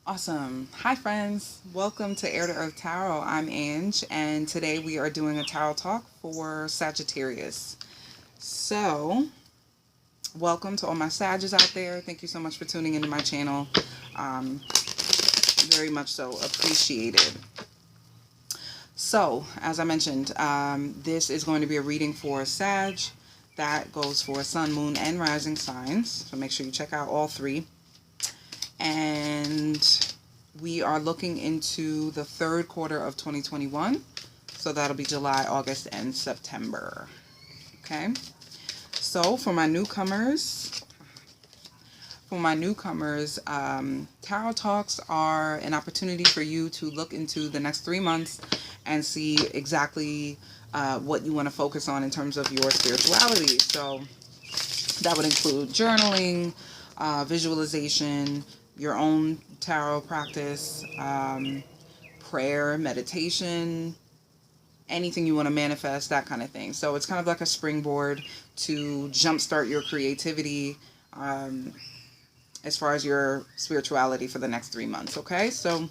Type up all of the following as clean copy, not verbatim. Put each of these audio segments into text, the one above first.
Awesome. Hi, friends. Welcome to Air to Earth Tarot. I'm Ange, and today we are doing a tarot talk for Sagittarius. So, welcome to all my Sages out there. Thank you so much for tuning into my channel. Um, Very much so appreciated. So, as I mentioned, this is going to be a reading for Sag. That goes for Sun, Moon, and Rising signs. So make sure you check out all three. And we are looking into the third quarter of 2021. So that'll be July, August, and September. Okay. So for my newcomers, tarot talks are an opportunity for you to look into the next 3 months and see exactly what you want to focus on in terms of your spirituality. So that would include journaling, visualization, your own tarot practice, prayer, meditation, anything you want to manifest, that kind of thing. So it's kind of like a springboard to jumpstart your creativity as far as your spirituality for the next 3 months. Okay, so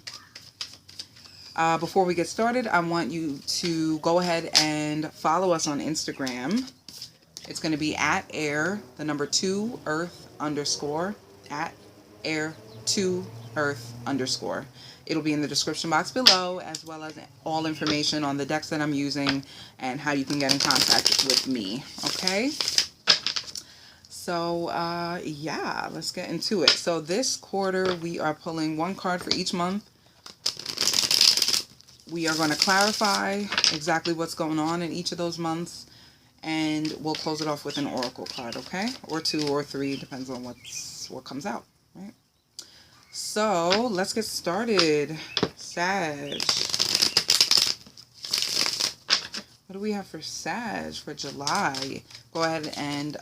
before we get started, I want you to go ahead and follow us on Instagram. It's going to be at air, the number 2, earth _ at air 2 earth _. It'll be in the description box below, as well as all information on the decks that I'm using and how you can get in contact with me. Okay. So, yeah, let's get into it. So this quarter, we are pulling one card for each month. We are going to clarify exactly what's going on in each of those months. And we'll close it off with an oracle card, okay? Or 2 or 3, depends on what comes out, right? So, let's get started. Sag. What do we have for Sag for July? Go ahead and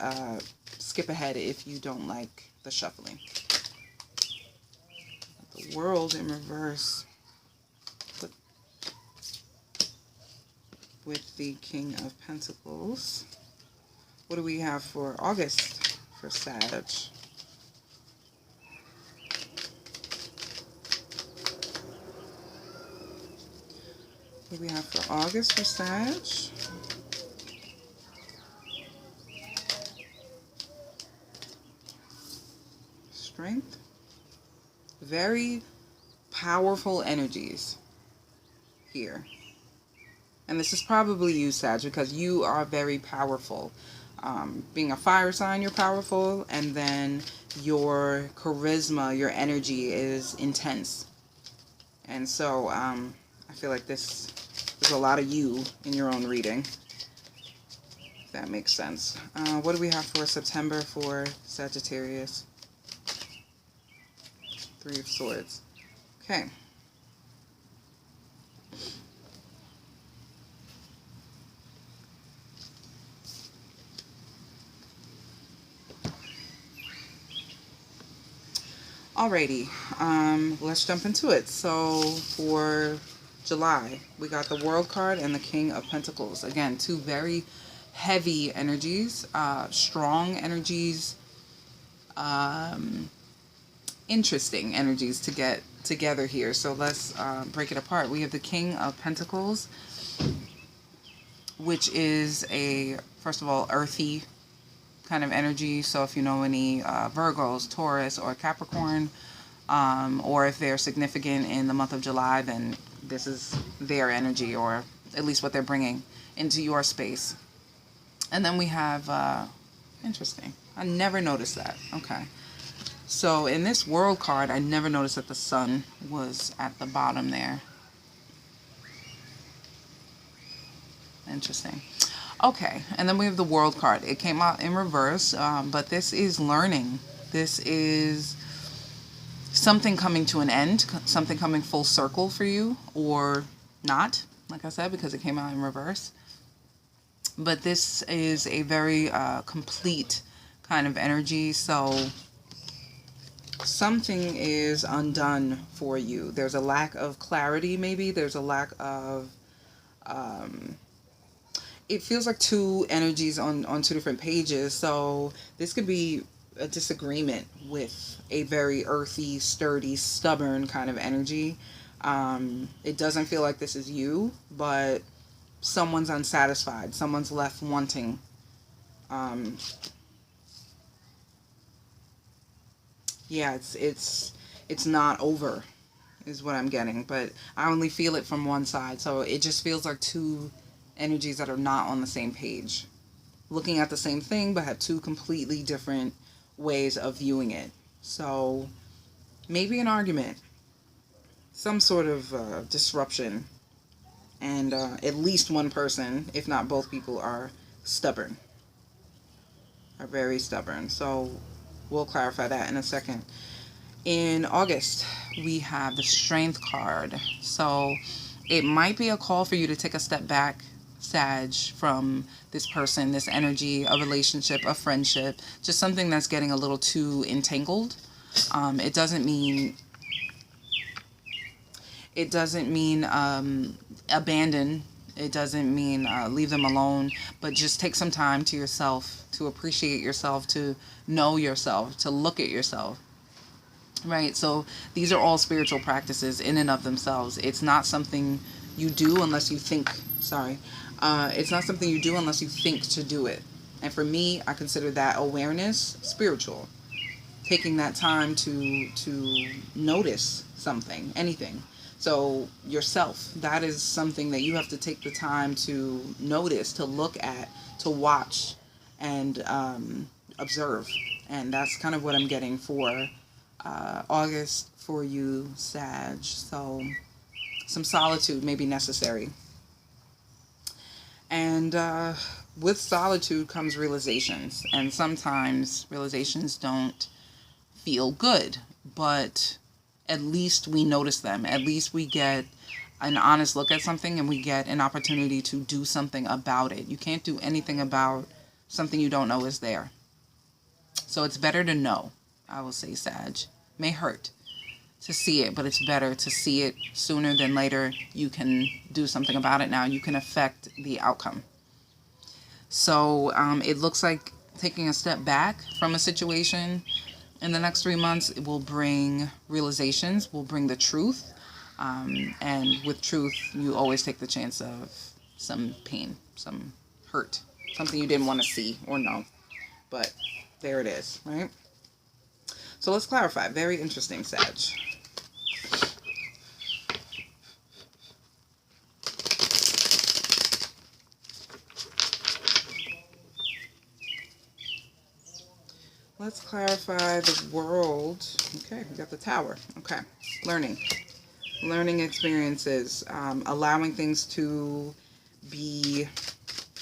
skip ahead if you don't like the shuffling. The World in reverse. With the King of Pentacles. What do we have for August for Sag? What do we have for August for Sag? Strength. Very powerful energies here. And this is probably you, Sag, because you are very powerful. Being a fire sign, you're powerful. And then your charisma, your energy is intense. And so I feel like there's a lot of you in your own reading. If that makes sense. What do we have for September for Sagittarius? 3 of Swords. Okay. Alrighty, let's jump into it. So for July, we got the World card and the King of Pentacles. Again, 2 very heavy energies, strong energies, interesting energies to get together here. So let's break it apart. We have the King of Pentacles, which is first of all, earthy kind of energy. So if you know any Virgos, Taurus, or Capricorn, or if they're significant in the month of July, then this is their energy, or at least what they're bringing into your space. And then we have, interesting, I never noticed that. Okay. So in this World card, I never noticed that the Sun was at the bottom there. Interesting. Okay, and then we have the World card. It came out in reverse, but this is learning. This is something coming to an end, something coming full circle for you, or not, like I said, because it came out in reverse. But this is a very complete kind of energy, so something is undone for you. There's a lack of clarity, maybe. There's a lack of... it feels like 2 energies on 2 different pages. So this could be a disagreement with a very earthy, sturdy, stubborn kind of energy. It doesn't feel like this is you, but someone's unsatisfied. Someone's left wanting. Um, yeah, it's not over, is what I'm getting. But I only feel it from one side, so it just feels like two energies that are not on the same page, looking at the same thing, but have two completely different ways of viewing it. So maybe an argument, some sort of disruption, and at least one person, if not both people, are stubborn, are very stubborn. So we'll clarify that in a second. In August, we have the Strength card. So it might be a call for you to take a step back, Sag, from this person, this energy, a relationship, a friendship, just something that's getting a little too entangled. It doesn't mean abandon. It doesn't mean leave them alone, but just take some time to yourself, to appreciate yourself, to know yourself, to look at yourself. Right? So these are all spiritual practices in and of themselves. It's not something you do unless you think, it's not something you do unless you think to do it. And for me, I consider that awareness spiritual. Taking that time to notice something, anything. So yourself, that is something that you have to take the time to notice, to look at, to watch, and observe. And that's kind of what I'm getting for August for you, Sag. So some solitude may be necessary. And with solitude comes realizations. And sometimes realizations don't feel good, but at least we notice them. At least we get an honest look at something, and we get an opportunity to do something about it. You can't do anything about something you don't know is there. So it's better to know, I will say, Sag. May hurt to see it, but it's better to see it sooner than later. You can do something about it now. You can affect the outcome. So it looks like taking a step back from a situation in the next 3 months, it will bring realizations, will bring the truth. And with truth, you always take the chance of some pain, some hurt, something you didn't want to see or know. But there it is, right? So let's clarify. Very interesting, Sag. Let's clarify the world. Okay, we got the Tower. Okay, learning experiences, allowing things to be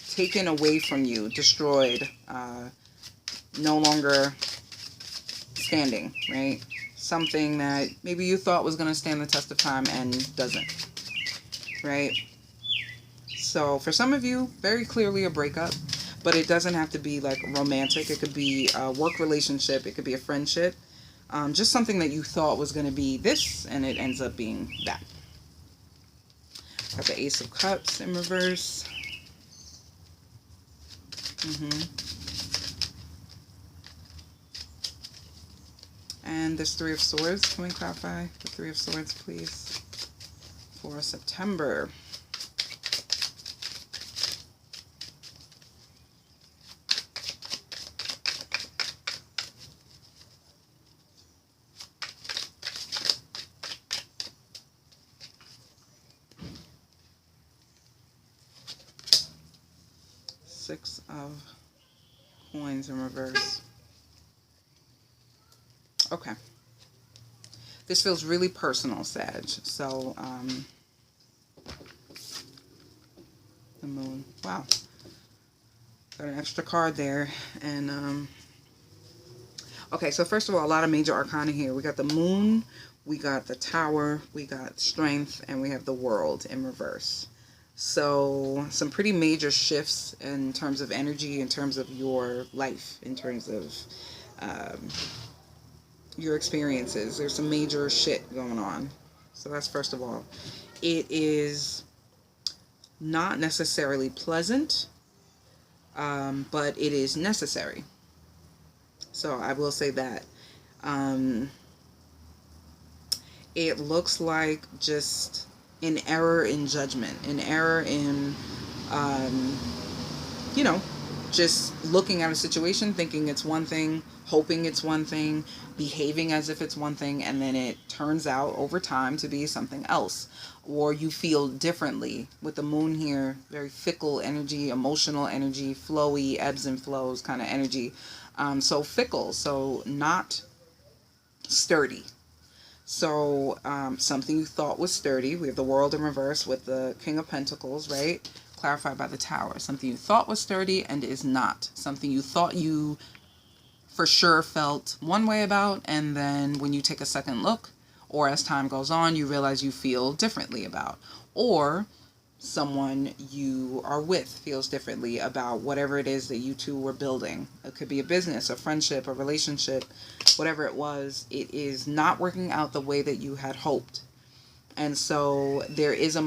taken away from you, destroyed, no longer standing, right? Something that maybe you thought was going to stand the test of time and doesn't, right? So for some of you, very clearly a breakup. But it doesn't have to be like romantic. It could be a work relationship. It could be a friendship. Just something that you thought was going to be this, and it ends up being that. Got the Ace of Cups in reverse. And this Three of Swords. Can we clarify the Three of Swords, please? For September. Six of Coins in reverse. Okay. This feels really personal, Sag. So, the Moon. Wow. Got an extra card there. And, okay, so first of all, a lot of major arcana here. We got the Moon, we got the Tower, we got Strength, and we have the World in reverse. So some pretty major shifts in terms of energy, in terms of your life, in terms of your experiences. There's some major shit going on. So that's first of all. It is not necessarily pleasant, but it is necessary. So I will say that. Um, it looks like just an error in judgment, an error in, um, you know, just looking at a situation, thinking it's one thing, hoping it's one thing, behaving as if it's one thing, and then it turns out over time to be something else. Or you feel differently. With the moon here, very fickle energy, emotional energy, flowy, ebbs and flows kind of energy. So fickle, so not sturdy. So something you thought was sturdy. We have the world in reverse with the King of Pentacles, right? Clarified by the Tower. Something you thought was sturdy and is not. Something you thought you for sure felt one way about, and then when you take a second look, or as time goes on, you realize you feel differently about. Or someone you are with feels differently about whatever it is that you two were building. It could be a business, a friendship, a relationship, whatever it was. It is not working out the way that you had hoped. And so there is a